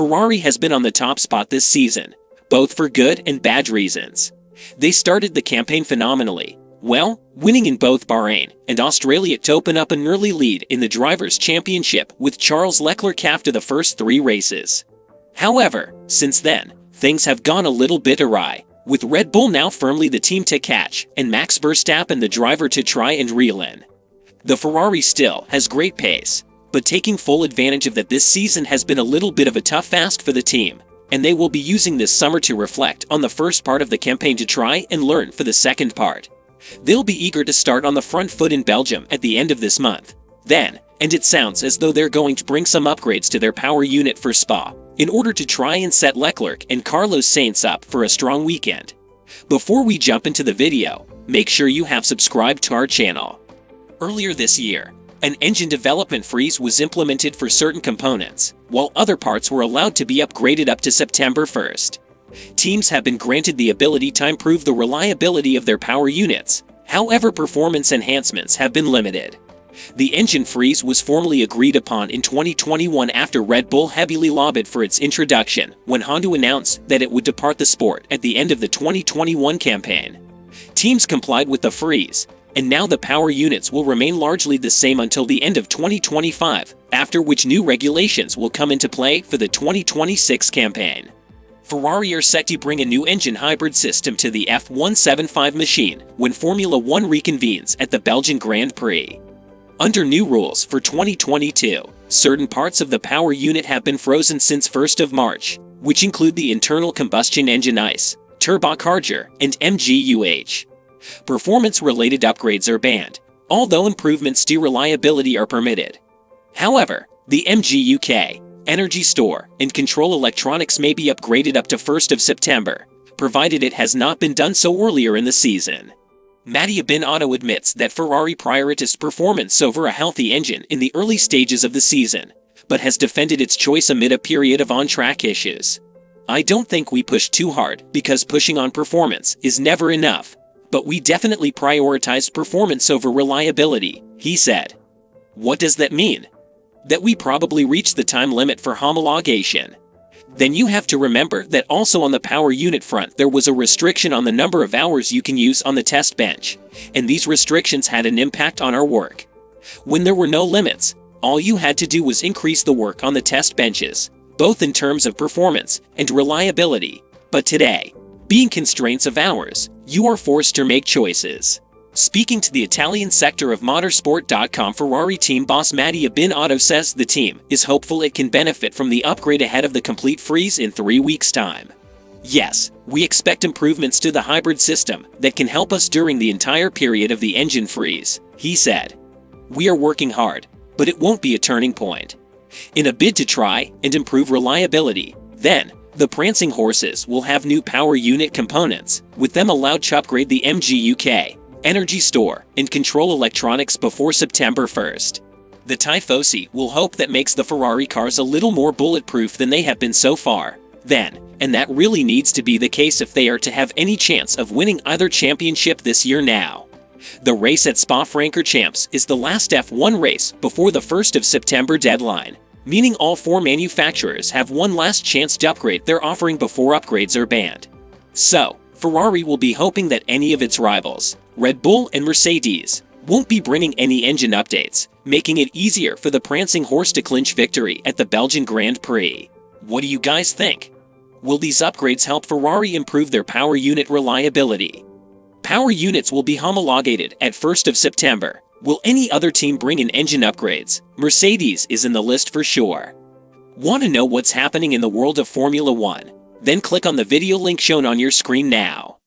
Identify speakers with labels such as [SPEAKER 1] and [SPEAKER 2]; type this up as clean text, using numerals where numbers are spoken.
[SPEAKER 1] Ferrari has been on the top spot this season, both for good and bad reasons. They started the campaign phenomenally, well, winning in both Bahrain and Australia to open up an early lead in the Drivers' Championship with Charles Leclerc after the first 3 races. However, since then, things have gone a little bit awry, with Red Bull now firmly the team to catch and Max Verstappen the driver to try and reel in. The Ferrari still has great pace, but taking full advantage of that this season has been a little bit of a tough ask for the team, and they will be using this summer to reflect on the first part of the campaign to try and learn for the second part. They'll be eager to start on the front foot in Belgium at the end of this month. Then, and it sounds as though they're going to bring some upgrades to their power unit for Spa, in order to try and set Leclerc and Carlos Sainz up for a strong weekend. Before we jump into the video, make sure you have subscribed to our channel. Earlier this year, an engine development freeze was implemented for certain components, while other parts were allowed to be upgraded up to September 1st. Teams have been granted the ability to improve the reliability of their power units, however performance enhancements have been limited. The engine freeze was formally agreed upon in 2021 after Red Bull heavily lobbied for its introduction when Honda announced that it would depart the sport at the end of the 2021 campaign. Teams complied with the freeze, and now the power units will remain largely the same until the end of 2025, after which new regulations will come into play for the 2026 campaign. Ferrari are set to bring a new engine hybrid system to the F175 machine when Formula 1 reconvenes at the Belgian Grand Prix. Under new rules for 2022, certain parts of the power unit have been frozen since 1st of March, which include the internal combustion engine ICE, turbocharger, and MGUH. Performance-related upgrades are banned, although improvements to reliability are permitted. However, the MGUK, energy store, and control electronics may be upgraded up to 1st of September, provided it has not been done so earlier in the season. Mattia Binotto admits that Ferrari prioritized performance over a healthy engine in the early stages of the season, but has defended its choice amid a period of on-track issues. "I don't think we pushed too hard because pushing on performance is never enough, but we definitely prioritized performance over reliability," he said. What does that mean? That we probably reached the time limit for homologation. Then you have to remember that also on the power unit front there was a restriction on the number of hours you can use on the test bench, and these restrictions had an impact on our work. When there were no limits, all you had to do was increase the work on the test benches, both in terms of performance and reliability. But today, being constraints of hours, you are forced to make choices. Speaking to the Italian sector of Motorsport.com, Ferrari team boss Mattia Binotto says the team is hopeful it can benefit from the upgrade ahead of the complete freeze in 3 weeks' time. "Yes, we expect improvements to the hybrid system that can help us during the entire period of the engine freeze," he said. "We are working hard, but it won't be a turning point. In a bid to try and improve reliability, then, the prancing horses will have new power unit components, with them allowed to upgrade the MGUK, energy store, and control electronics before September 1st. The Tifosi will hope that makes the Ferrari cars a little more bulletproof than they have been so far, then, and that really needs to be the case if they are to have any chance of winning either championship this year now. The race at Spa-Francorchamps is the last F1 race before the 1st of September deadline, meaning all 4 manufacturers have one last chance to upgrade their offering before upgrades are banned. So, Ferrari will be hoping that any of its rivals, Red Bull and Mercedes, won't be bringing any engine updates, making it easier for the prancing horse to clinch victory at the Belgian Grand Prix. What do you guys think? Will these upgrades help Ferrari improve their power unit reliability? Power units will be homologated at 1st of September. Will any other team bring in engine upgrades? Mercedes is in the list for sure. Want to know what's happening in the world of Formula 1? Then click on the video link shown on your screen now.